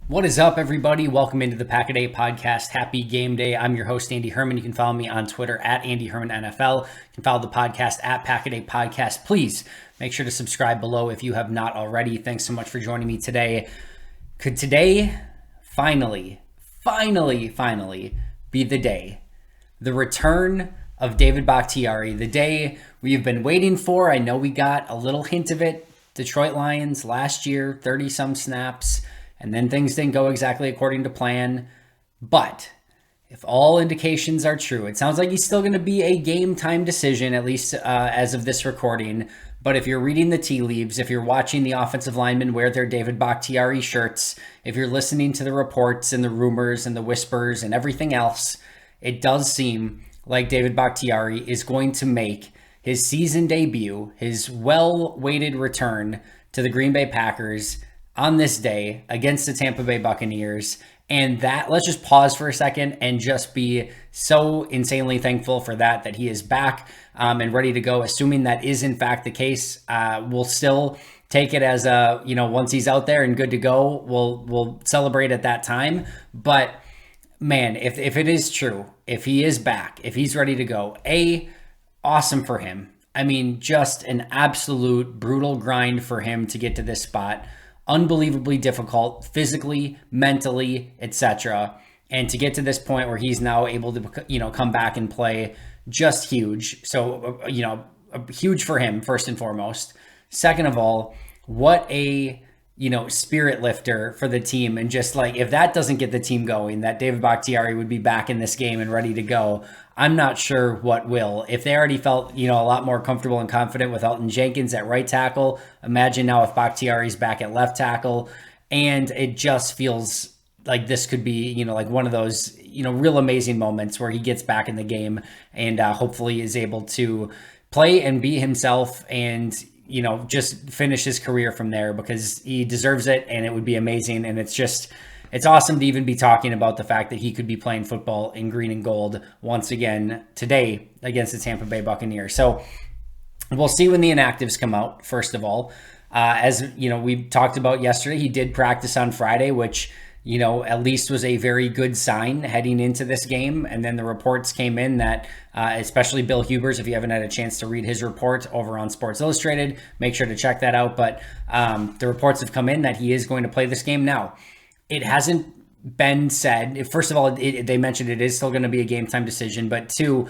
What is up, everybody? Welcome into the Pack-A-Day podcast. Happy game day. I'm your host, Andy Herman. You can follow me on Twitter at Andy Herman NFL. You can follow the podcast at Pack-A-Day Podcast. Please make sure to subscribe below if you have not already. Thanks so much for joining me today. Could today finally be the day, the return of David Bakhtiari, the day we've been waiting for? I know we got a little hint of it. Detroit Lions last year, 30-some snaps. And then things didn't go exactly according to plan. But if all indications are true, it sounds like he's still going to be a game time decision, at least as of this recording. But if you're reading the tea leaves, if you're watching the offensive linemen wear their David Bakhtiari shirts, if you're listening to the reports and the rumors and the whispers and everything else, it does seem like David Bakhtiari is going to make his season debut, his well-awaited return to the Green Bay Packers on this day against the Tampa Bay Buccaneers. And that, let's just pause for a second and just be so insanely thankful for that he is back and ready to go. Assuming that is in fact the case, we'll still take it as once he's out there and good to go, we'll celebrate at that time. But man, if it is true, if he is back, if he's ready to go, awesome for him. I mean, just an absolute brutal grind for him to get to this spot. Unbelievably difficult physically, mentally, etc. And to get to this point where he's now able to, come back and play, just huge. So, huge for him, first and foremost. Second of all, what a, spirit lifter for the team. And just like, if that doesn't get the team going, that David Bakhtiari would be back in this game and ready to go, I'm not sure what will. If they already felt, a lot more comfortable and confident with Elton Jenkins at right tackle, imagine now if Bakhtiari's back at left tackle. And it just feels like this could be, like one of those, real amazing moments where he gets back in the game and hopefully is able to play and be himself and, just finish his career from there, because he deserves it and it would be amazing. And it's awesome to even be talking about the fact that he could be playing football in green and gold once again today against the Tampa Bay Buccaneers. So we'll see when the inactives come out, first of all. As we talked about yesterday, he did practice on Friday, which at least was a very good sign heading into this game. And then the reports came in that, especially Bill Hubers, if you haven't had a chance to read his report over on Sports Illustrated, make sure to check that out. But the reports have come in that he is going to play this game now. It hasn't been said. First of all, they mentioned it is still going to be a game time decision. But two,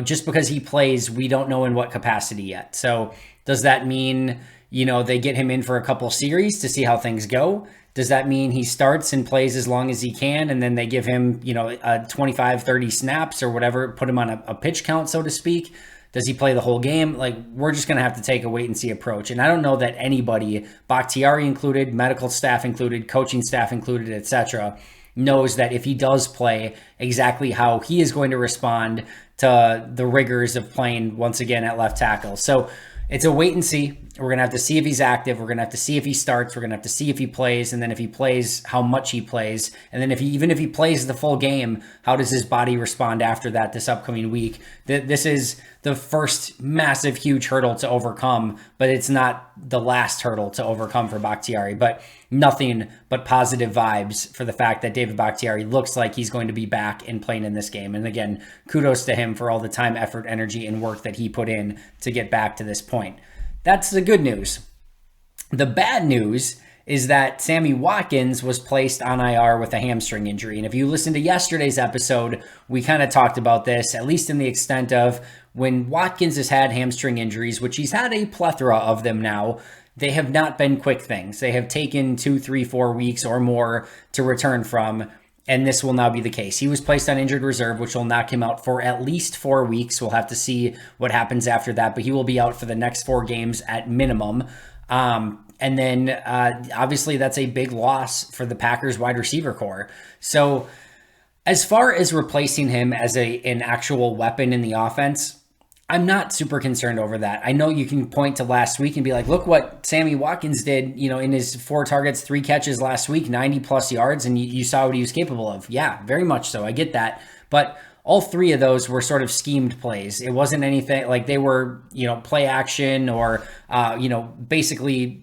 just because he plays, we don't know in what capacity yet. So does that mean, they get him in for a couple series to see how things go? Does that mean he starts and plays as long as he can, and then they give him, 25, 30 snaps or whatever, put him on a pitch count, so to speak? Does he play the whole game? Like, we're just going to have to take a wait and see approach. And I don't know that anybody, Bakhtiari included, medical staff included, coaching staff included, etc., knows that if he does play, exactly how he is going to respond to the rigors of playing once again at left tackle. So it's a wait and see. We're going to have to see if he's active. We're going to have to see if he starts. We're going to have to see if he plays. And then if he plays, how much he plays. And then even if he plays the full game, how does his body respond after that this upcoming week? This is the first massive, huge hurdle to overcome, but it's not the last hurdle to overcome for Bakhtiari. But nothing but positive vibes for the fact that David Bakhtiari looks like he's going to be back and playing in this game. And again, kudos to him for all the time, effort, energy, and work that he put in to get back to this point. That's the good news. The bad news is that Sammy Watkins was placed on IR with a hamstring injury. And if you listen to yesterday's episode, we kind of talked about this, at least in the extent of when Watkins has had hamstring injuries, which he's had a plethora of them now, they have not been quick things. They have taken 2, 3, 4 weeks or more to return from. And this will now be the case. He was placed on injured reserve, which will knock him out for at least 4 weeks. We'll have to see what happens after that, but he will be out for the next 4 games at minimum. And then obviously that's a big loss for the Packers wide receiver core. So as far as replacing him as an actual weapon in the offense, I'm not super concerned over that. I know you can point to last week and be like, look what Sammy Watkins did, in his 4 targets, 3 catches last week, 90 plus yards, and you saw what he was capable of. Yeah, very much so. I get that. But all 3 of those were sort of schemed plays. It wasn't anything like they were, play action or, basically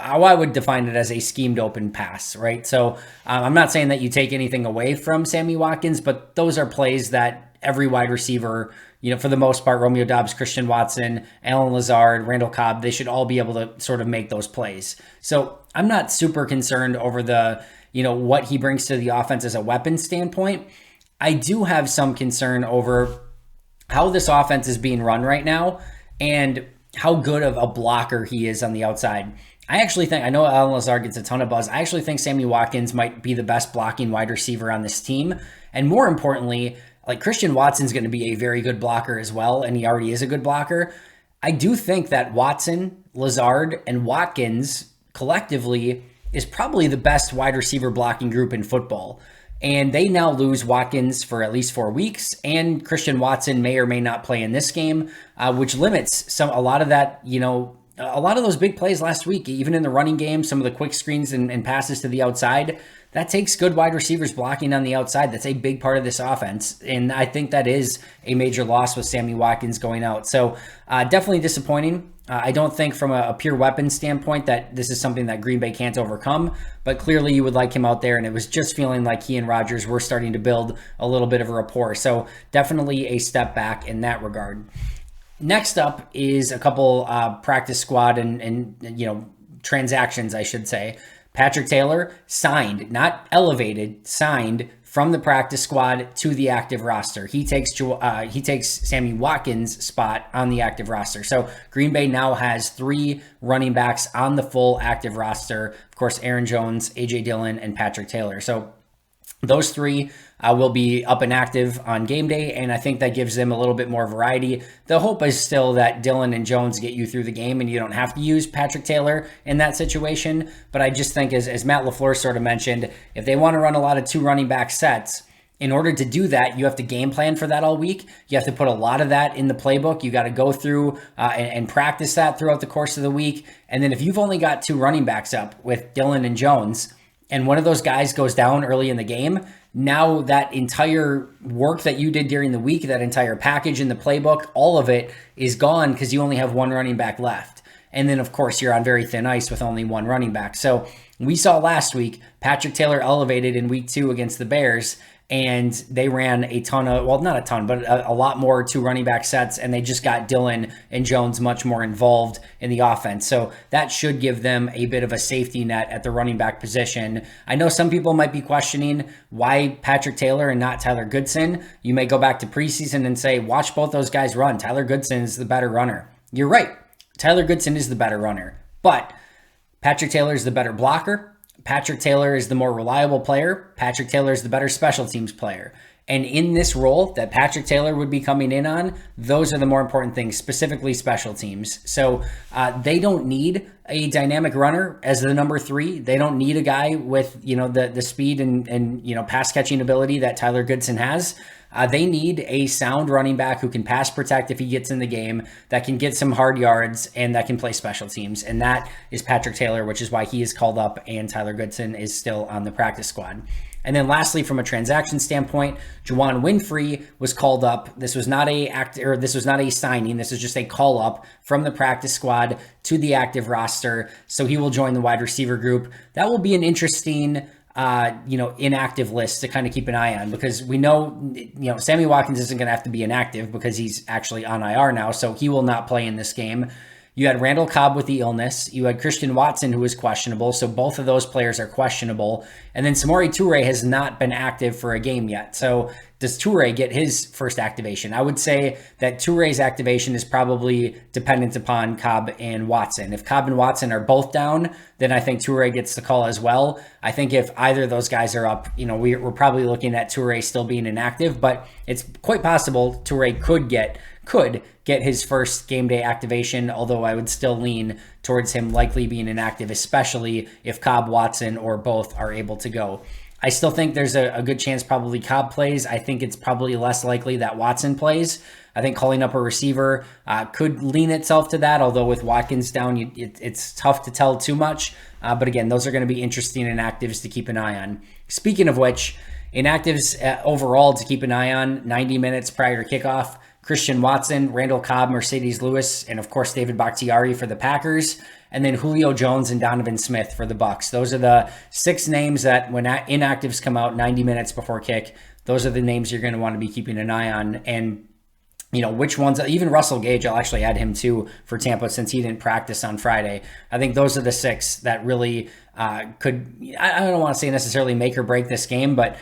how I would define it as a schemed open pass, right? So I'm not saying that you take anything away from Sammy Watkins, but those are plays that every wide receiver, for the most part, Romeo Dobbs, Christian Watson, Allen Lazard, Randall Cobb, they should all be able to sort of make those plays. So I'm not super concerned over what he brings to the offense as a weapon standpoint. I do have some concern over how this offense is being run right now and how good of a blocker he is on the outside. I know Allen Lazard gets a ton of buzz. I actually think Sammy Watkins might be the best blocking wide receiver on this team. And more importantly, like Christian Watson's going to be a very good blocker as well, and he already is a good blocker. I do think that Watson, Lazard, and Watkins collectively is probably the best wide receiver blocking group in football. And they now lose Watkins for at least 4 weeks, and Christian Watson may or may not play in this game, which limits a lot of that, a lot of those big plays last week, even in the running game, some of the quick screens and passes to the outside. That takes good wide receivers blocking on the outside. That's a big part of this offense. And I think that is a major loss with Sammy Watkins going out. So definitely disappointing. I don't think from a pure weapon standpoint that this is something that Green Bay can't overcome, but clearly you would like him out there, and it was just feeling like he and Rodgers were starting to build a little bit of a rapport. So definitely a step back in that regard. Next up is a couple practice squad and transactions, I should say. Patrick Taylor signed, not elevated, signed from the practice squad to the active roster. He takes Sammy Watkins' spot on the active roster. So Green Bay now has 3 running backs on the full active roster. Of course, Aaron Jones, A.J. Dillon, and Patrick Taylor. So those 3 will be up and active on game day, and I think that gives them a little bit more variety. The hope is still that Dillon and Jones get you through the game and you don't have to use Patrick Taylor in that situation. But I just think, as Matt LaFleur sort of mentioned, if they want to run a lot of 2 running back sets, in order to do that, you have to game plan for that all week. You have to put a lot of that in the playbook. You got to go through and practice that throughout the course of the week. And then if you've only got 2 running backs up with Dillon and Jones, and one of those guys goes down early in the game, now that entire work that you did during the week, that entire package in the playbook, all of it is gone because you only have 1 running back left. And then, of course, you're on very thin ice with only 1 running back. So we saw last week, Patrick Taylor elevated in week 2 against the Bears, and they ran a ton of, well, not a ton, but a lot more 2 running back sets, and they just got Dillon and Jones much more involved in the offense. So that should give them a bit of a safety net at the running back position. I know some people might be questioning why Patrick Taylor and not Tyler Goodson. You may go back to preseason and say, watch both those guys run. Tyler Goodson is the better runner. You're right. Tyler Goodson is the better runner, but Patrick Taylor is the better blocker. Patrick Taylor is the more reliable player. Patrick Taylor is the better special teams player. And in this role that Patrick Taylor would be coming in on, those are the more important things, specifically special teams. So they don't need a dynamic runner as the number 3. They don't need a guy with, the speed and pass catching ability that Tyler Goodson has. They need a sound running back who can pass protect if he gets in the game, that can get some hard yards, and that can play special teams. And that is Patrick Taylor, which is why he is called up and Tyler Goodson is still on the practice squad. And then lastly, from a transaction standpoint, Juwan Winfree was called up. This was not a signing. This is just a call up from the practice squad to the active roster. So he will join the wide receiver group. That will be an interesting inactive list to kind of keep an eye on, because we know, Sammy Watkins isn't going to have to be inactive because he's actually on IR now. So he will not play in this game. You had Randall Cobb with the illness. You had Christian Watson, who was questionable. So both of those players are questionable. And then Samori Toure has not been active for a game yet. So does Toure get his first activation? I would say that Toure's activation is probably dependent upon Cobb and Watson. If Cobb and Watson are both down, then I think Toure gets the call as well. I think if either of those guys are up, we're probably looking at Toure still being inactive, but it's quite possible Toure could get his first game day activation, although I would still lean towards him likely being inactive, especially if Cobb, Watson, or both are able to go. I still think there's a good chance probably Cobb plays. I think it's probably less likely that Watson plays. I think calling up a receiver could lean itself to that, although with Watkins down, it's tough to tell too much. But again, those are going to be interesting inactives to keep an eye on. Speaking of which, inactives overall to keep an eye on, 90 minutes prior to kickoff, Christian Watson, Randall Cobb, Mercedes Lewis, and of course David Bakhtiari for the Packers, and then Julio Jones and Donovan Smith for the Bucs. Those are the 6 names that when inactives come out 90 minutes before kick, those are the names you're going to want to be keeping an eye on. And which ones, even Russell Gage, I'll actually add him too for Tampa since he didn't practice on Friday. I think those are the 6 that really could, I don't want to say necessarily make or break this game, but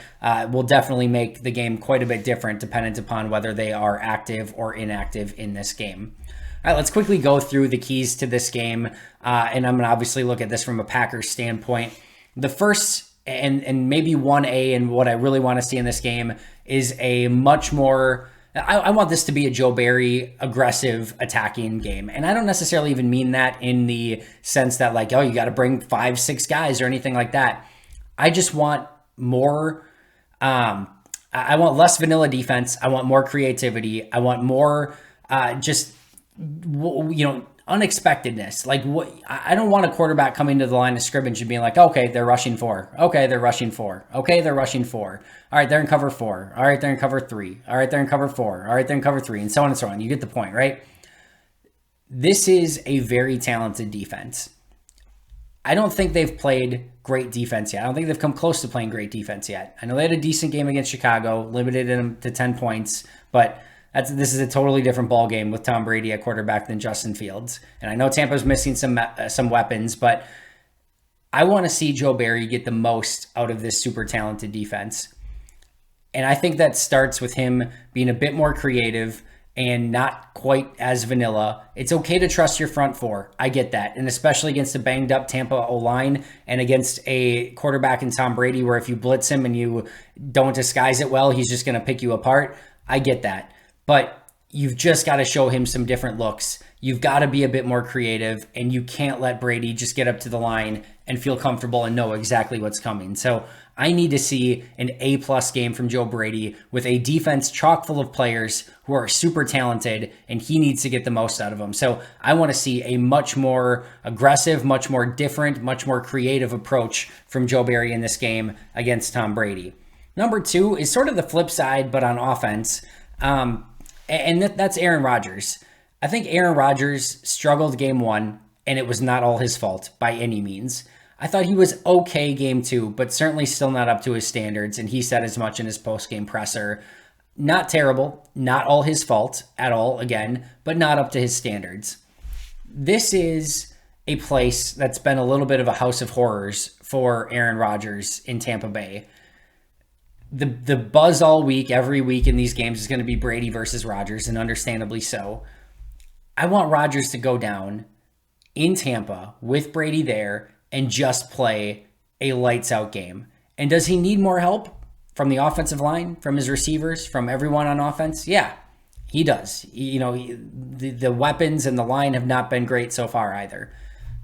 will definitely make the game quite a bit different dependent upon whether they are active or inactive in this game. All right, let's quickly go through the keys to this game. And I'm going to obviously look at this from a Packers standpoint. The first and maybe 1A and what I really want to see in this game is a much more, I want this to be a Joe Barry aggressive attacking game. And I don't necessarily even mean that in the sense that like, oh, you got to bring 5-6 guys or anything like that. I just want more, I want less vanilla defense. I want more creativity. I want more unexpectedness. Like what? I don't want a quarterback coming to the line of scrimmage and being like, okay, they're rushing 4. Okay, they're rushing 4. Okay, they're rushing 4. All right, they're in cover 4. All right, they're in cover 3. All right, they're in cover 4. All right, they're in cover 3, and so on and so on. You get the point, right? This is a very talented defense. I don't think they've played great defense yet. I don't think they've come close to playing great defense yet. I know they had a decent game against Chicago, limited them to 10 points, but this is a totally different ball game with Tom Brady at quarterback than Justin Fields. And I know Tampa's missing some weapons, but I want to see Joe Barry get the most out of this super talented defense. And I think that starts with him being a bit more creative and not quite as vanilla. It's okay to trust your front 4. I get that. And especially against a banged up Tampa O-line and against a quarterback in Tom Brady where if you blitz him and you don't disguise it well, he's just going to pick you apart. I get that. But you've just got to show him some different looks. You've got to be a bit more creative, and you can't let Brady just get up to the line and feel comfortable and know exactly what's coming. So I need to see an A-plus game from Joe Brady with a defense chock full of players who are super talented, and he needs to get the most out of them. So I want to see a much more aggressive, much more different, much more creative approach from Joe Barry in this game against Tom Brady. Number 2 is sort of the flip side, but on offense. And that's Aaron Rodgers. I think Aaron Rodgers struggled game 1, and it was not all his fault by any means. I thought he was okay game 2, but certainly still not up to his standards, and he said as much in his post-game presser. Not terrible, not all his fault at all, again, but not up to his standards. This is a place that's been a little bit of a house of horrors for Aaron Rodgers in Tampa Bay. The buzz all week, every week in these games is going to be Brady versus Rodgers, and understandably so. I want Rodgers to go down in Tampa with Brady there and just play a lights out game. And does he need more help from the offensive line, from his receivers, from everyone on offense? Yeah, he does. The weapons and the line have not been great so far either.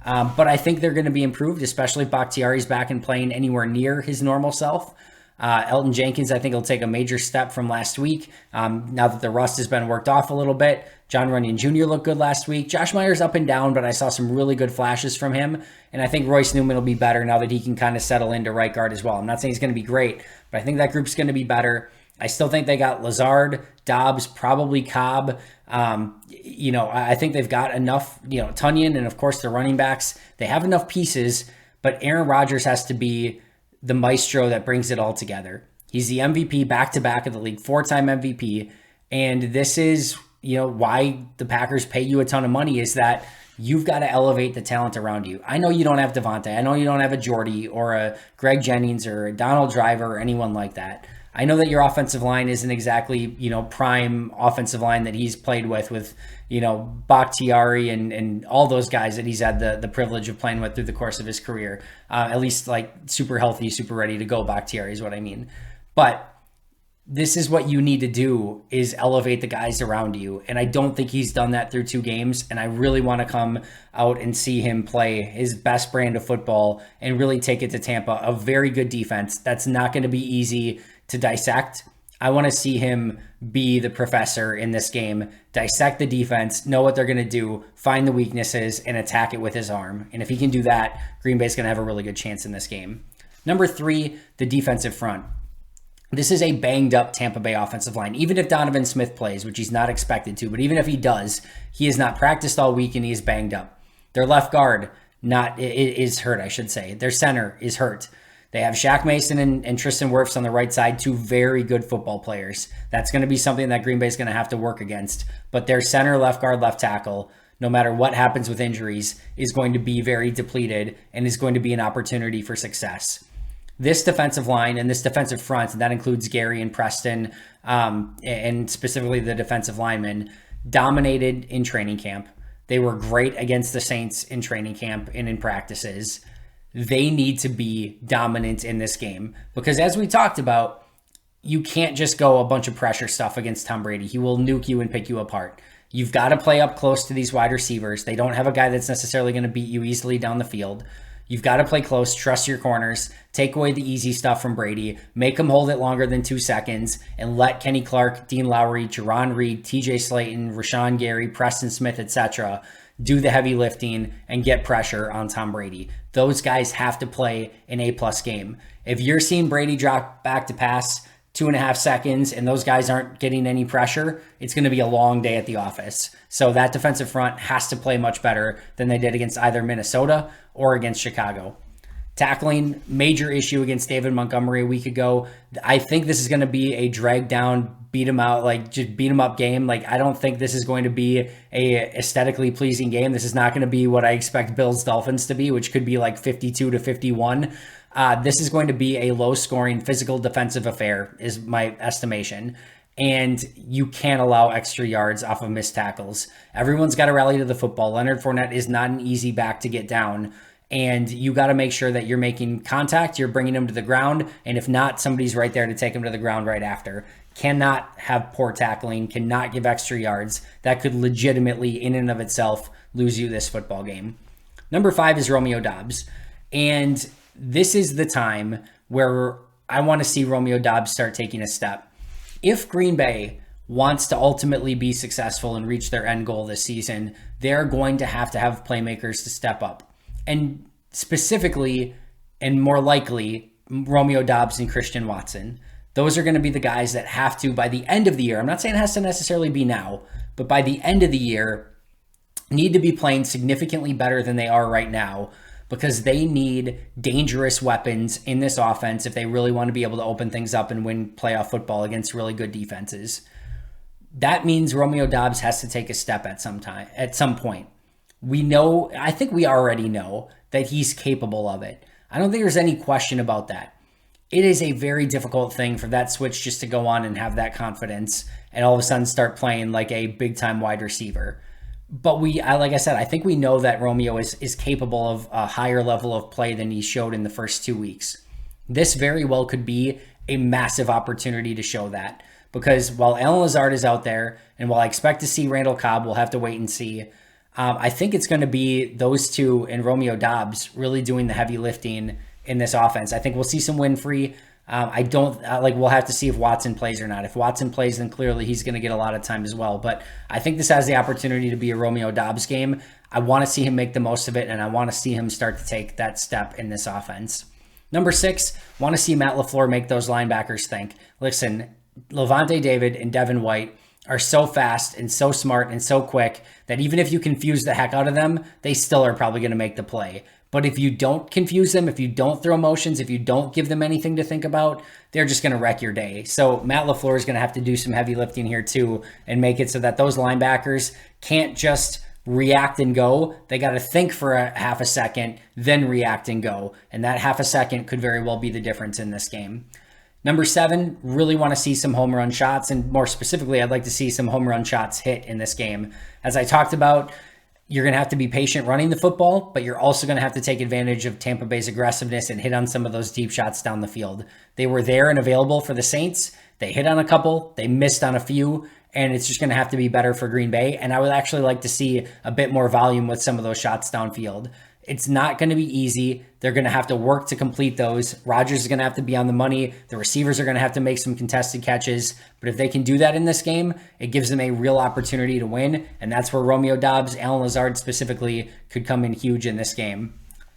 But I think they're going to be improved, especially if Bakhtiari's back and playing anywhere near his normal self. Elton Jenkins, I think, will take a major step from last week. Now that the rust has been worked off a little bit. John Runyon Jr. looked good last week. Josh Myers up and down, but I saw some really good flashes from him. And I think Royce Newman will be better now that he can kind of settle into right guard as well. I'm not saying he's going to be great, but I think that group's going to be better. I still think they got Lazard, Dobbs, probably Cobb. I think they've got enough, Tunyon, and of course the running backs. They have enough pieces, but Aaron Rodgers has to be the maestro that brings it all together. He's the MVP back-to-back of the league, 4-time MVP. And this is, why the Packers pay you a ton of money is that you've got to elevate the talent around you. I know you don't have Devontae. I know you don't have a Jordy or a Greg Jennings or a Donald Driver or anyone like that. I know that your offensive line isn't exactly, prime offensive line that he's played with, Bakhtiari and all those guys that he's had the privilege of playing with through the course of his career. At least like super healthy, super ready to go Bakhtiari is what I mean. But this is what you need to do is elevate the guys around you. And I don't think he's done that through 2 games. And I really want to come out and see him play his best brand of football and really take it to Tampa. A very good defense. That's not going to be easy to dissect. I want to see him be the professor in this game, dissect the defense, know what they're going to do, find the weaknesses, and attack it with his arm. And if he can do that, Green Bay's going to have a really good chance in this game. Number 3, the defensive front. This is a banged up Tampa Bay offensive line. Even if Donovan Smith plays, which he's not expected to, but even if he does, he has not practiced all week and he is banged up. Their left guard is hurt, I should say. Their center is hurt. They have Shaq Mason and Tristan Wirfs on the right side, two very good football players. That's going to be something that Green Bay is going to have to work against. But their center, left guard, left tackle, no matter what happens with injuries, is going to be very depleted and is going to be an opportunity for success. This defensive line and this defensive front, and that includes Gary and Preston, and specifically the defensive linemen, dominated in training camp. They were great against the Saints in training camp and in practices. They need to be dominant in this game because, as we talked about, you can't just go a bunch of pressure stuff against Tom Brady. He will nuke you and pick you apart. You've got to play up close to these wide receivers. They don't have a guy that's necessarily going to beat you easily down the field. You've got to play close, trust your corners, take away the easy stuff from Brady, make them hold it longer than 2 seconds, and let Kenny Clark, Dean Lowry, Jerron Reed, TJ Slayton, Rashawn Gary, Preston Smith, etc. do the heavy lifting and get pressure on Tom Brady. Those guys have to play an A-plus game. If you're seeing Brady drop back to pass 2.5 seconds and those guys aren't getting any pressure, it's going to be a long day at the office. So that defensive front has to play much better than they did against either Minnesota or against Chicago. Tackling, major issue against David Montgomery a week ago. I think this is going to be a drag down, beat him out, just beat him up game. I don't think this is going to be a aesthetically pleasing game. This is not going to be what I expect Bills Dolphins to be, which could be 52-51. This is going to be a low scoring physical defensive affair is my estimation. And you can't allow extra yards off of missed tackles. Everyone's got to rally to the football. Leonard Fournette is not an easy back to get down. And you got to make sure that you're making contact, you're bringing him to the ground, and if not, somebody's right there to take him to the ground right after. Cannot have poor tackling, cannot give extra yards. That could legitimately, in and of itself, lose you this football game. Number 5 is Romeo Dobbs. And this is the time where I want to see Romeo Dobbs start taking a step. If Green Bay wants to ultimately be successful and reach their end goal this season, they're going to have playmakers to step up. And specifically, and more likely, Romeo Dobbs and Christian Watson. Those are going to be the guys that have to, by the end of the year, I'm not saying it has to necessarily be now, but by the end of the year, need to be playing significantly better than they are right now because they need dangerous weapons in this offense if they really want to be able to open things up and win playoff football against really good defenses. That means Romeo Dobbs has to take a step at some point. I think we already know that he's capable of it. I don't think there's any question about that. It is a very difficult thing for that switch just to go on and have that confidence and all of a sudden start playing like a big-time wide receiver. But like I said, I think we know that Romeo is capable of a higher level of play than he showed in the first 2 weeks. This very well could be a massive opportunity to show that. Because while Allen Lazard is out there, and while I expect to see Randall Cobb, we'll have to wait and see. I think it's going to be those two and Romeo Dobbs really doing the heavy lifting in this offense. I think we'll see some Winfrey. We'll have to see if Watson plays or not. If Watson plays, then clearly he's going to get a lot of time as well. But I think this has the opportunity to be a Romeo Dobbs game. I want to see him make the most of it, and I want to see him start to take that step in this offense. Number 6, want to see Matt LaFleur make those linebackers think. Listen, Levante David and Devin White are so fast and so smart and so quick that even if you confuse the heck out of them, they still are probably going to make the play. But if you don't confuse them, if you don't throw motions, if you don't give them anything to think about, they're just going to wreck your day. So Matt LaFleur is going to have to do some heavy lifting here too and make it so that those linebackers can't just react and go. They got to think for a half a second, then react and go. And that half a second could very well be the difference in this game. Number 7, really want to see some home run shots. And more specifically, I'd like to see some home run shots hit in this game. As I talked about, you're going to have to be patient running the football, but you're also going to have to take advantage of Tampa Bay's aggressiveness and hit on some of those deep shots down the field. They were there and available for the Saints. They hit on a couple, they missed on a few, and it's just going to have to be better for Green Bay. And I would actually like to see a bit more volume with some of those shots downfield. It's not going to be easy. They're going to have to work to complete those. Rodgers is going to have to be on the money. The receivers are going to have to make some contested catches. But if they can do that in this game, it gives them a real opportunity to win. And that's where Romeo Dobbs, Allen Lazard specifically, could come in huge in this game.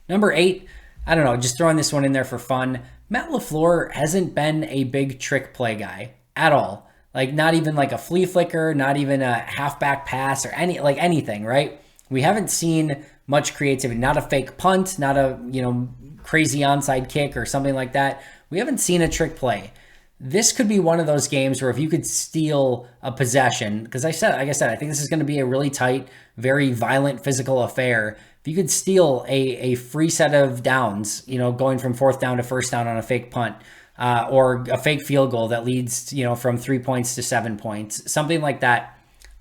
Number 8, I don't know, just throwing this one in there for fun. Matt LaFleur hasn't been a big trick play guy at all. Like not even like a flea flicker, not even a halfback pass or anything, right? We haven't seen much creativity, not a fake punt, not a, crazy onside kick or something like that. We haven't seen a trick play. This could be one of those games where if you could steal a possession, because like I said, I think this is going to be a really tight, very violent physical affair. If you could steal a free set of downs, going from fourth down to first down on a fake punt, or a fake field goal that leads, from 3 points to 7 points, something like that.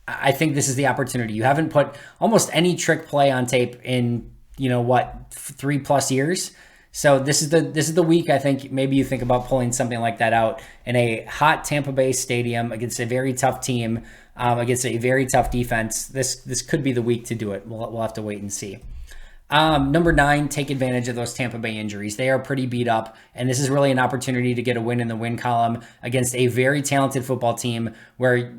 I think this is the opportunity. You haven't put almost any trick play on tape in, 3+ years. So this is the week. I think maybe you think about pulling something like that out in a hot Tampa Bay stadium against a very tough team, against a very tough defense. This could be the week to do it. We'll have to wait and see. Number 9, take advantage of those Tampa Bay injuries. They are pretty beat up, and this is really an opportunity to get a win in the win column against a very talented football team where,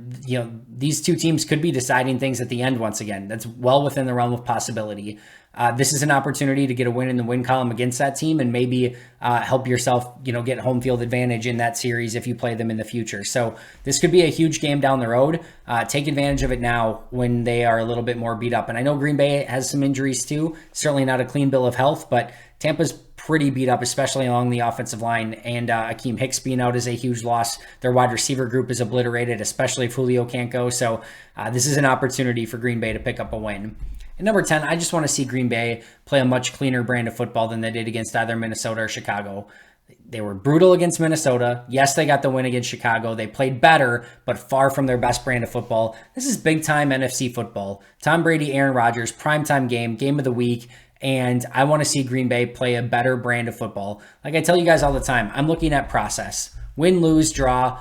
these two teams could be deciding things at the end once again. That's well within the realm of possibility. This is an opportunity to get a win in the win column against that team and maybe help yourself, get home field advantage in that series if you play them in the future. So this could be a huge game down the road. Take advantage of it now when they are a little bit more beat up. And I know Green Bay has some injuries too. Certainly not a clean bill of health, but Tampa's pretty beat up, especially along the offensive line. And Akeem Hicks being out is a huge loss. Their wide receiver group is obliterated, especially if Julio can't go. So this is an opportunity for Green Bay to pick up a win. And number 10, I just want to see Green Bay play a much cleaner brand of football than they did against either Minnesota or Chicago. They were brutal against Minnesota. Yes, they got the win against Chicago. They played better, but far from their best brand of football. This is big-time NFC football. Tom Brady, Aaron Rodgers, primetime game of the week, and I want to see Green Bay play a better brand of football. Like I tell you guys all the time, I'm looking at process. Win, lose, draw.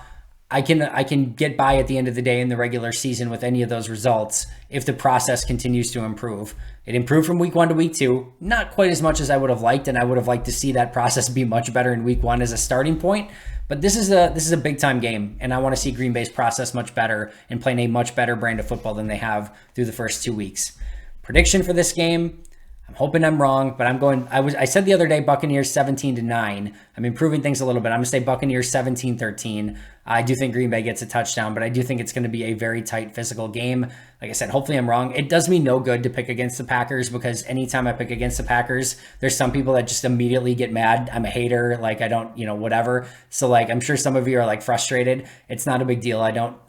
I can get by at the end of the day in the regular season with any of those results if the process continues to improve. It improved from week 1 to week 2, not quite as much as I would have liked, and I would have liked to see that process be much better in week 1 as a starting point. But this is a big time game, and I want to see Green Bay's process much better and playing a much better brand of football than they have through the first 2 weeks. Prediction for this game. I'm hoping I'm wrong, but I said the other day Buccaneers 17-9. I'm improving things a little bit. I'm going to say Buccaneers 17-13. I do think Green Bay gets a touchdown, but I do think it's going to be a very tight physical game. Like I said, hopefully I'm wrong. It does me no good to pick against the Packers because anytime I pick against the Packers, there's some people that just immediately get mad. I'm a hater. Like I don't, whatever. So like, I'm sure some of you are like frustrated. It's not a big deal.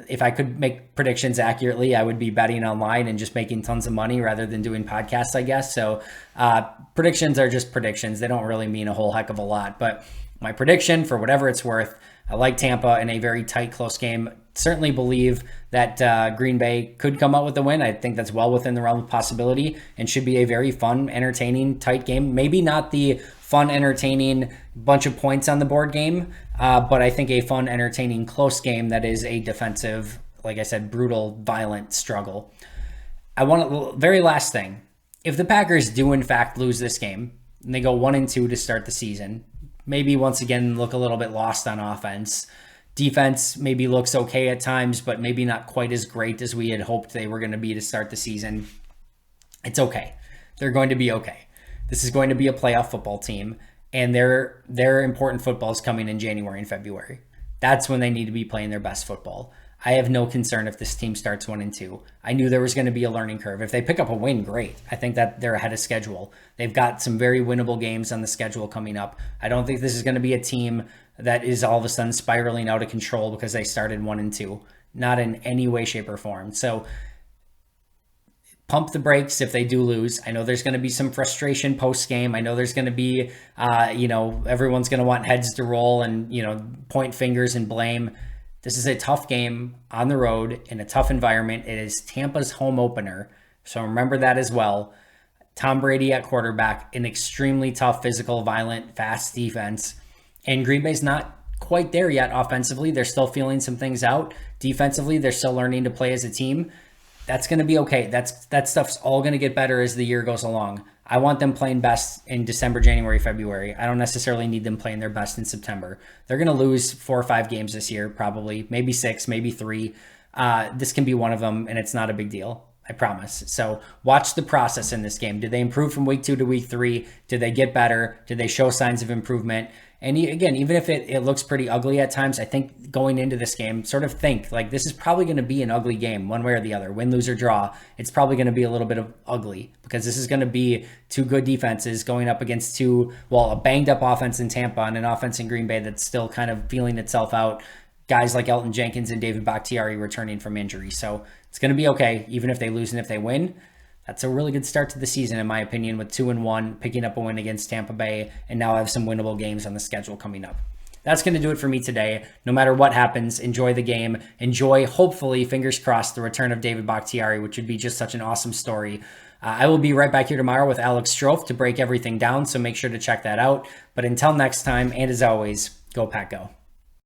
If I could make predictions accurately, I would be betting online and just making tons of money rather than doing podcasts, I guess. So predictions are just predictions. They don't really mean a whole heck of a lot, but my prediction, for whatever it's worth, I like Tampa in a very tight, close game. Certainly believe that Green Bay could come out with the win. I think that's well within the realm of possibility and should be a very fun, entertaining, tight game. Maybe not the fun, entertaining bunch of points on the board game, but I think a fun, entertaining, close game that is a defensive, like I said, brutal, violent struggle. Very last thing. If the Packers do in fact lose this game and they go 1-2 to start the season, maybe once again look a little bit lost on offense. Defense maybe looks okay at times, but maybe not quite as great as we had hoped they were going to be to start the season. It's okay. They're going to be okay. This is going to be a playoff football team, and their important football is coming in January and February. That's when they need to be playing their best football. I have no concern if this team starts 1-2. I knew there was going to be a learning curve. If they pick up a win, great. I think that they're ahead of schedule. They've got some very winnable games on the schedule coming up. I don't think this is going to be a team that is all of a sudden spiraling out of control because they started 1-2. Not in any way, shape, or form. So pump the brakes if they do lose. I know there's going to be some frustration post-game. I know there's going to be, everyone's going to want heads to roll and, point fingers and blame. This is a tough game on the road in a tough environment. It is Tampa's home opener, so remember that as well. Tom Brady at quarterback, an extremely tough, physical, violent, fast defense. And Green Bay's not quite there yet offensively. They're still feeling some things out. Defensively, they're still learning to play as a team. That's going to be okay. That stuff's all going to get better as the year goes along. I want them playing best in December, January, February. I don't necessarily need them playing their best in September. They're going to lose 4 or 5 games this year, probably. Maybe 6, maybe 3. This can be one of them, and it's not a big deal. I promise. So watch the process in this game. Did they improve from week 2 to week 3? Did they get better? Did they show signs of improvement? And again, even if it looks pretty ugly at times, I think going into this game, sort of think like this is probably going to be an ugly game one way or the other. Win, lose, or draw, it's probably going to be a little bit of ugly because this is going to be two good defenses going up against a banged up offense in Tampa and an offense in Green Bay that's still kind of feeling itself out. Guys like Elton Jenkins and David Bakhtiari returning from injury. So it's going to be okay, even if they lose and if they win. That's a really good start to the season, in my opinion, with 2-1, picking up a win against Tampa Bay, and now have some winnable games on the schedule coming up. That's going to do it for me today. No matter what happens, enjoy the game. Enjoy, hopefully, fingers crossed, the return of David Bakhtiari, which would be just such an awesome story. I will be right back here tomorrow with Alex Strofe to break everything down, so make sure to check that out. But until next time, and as always, go Pack Go.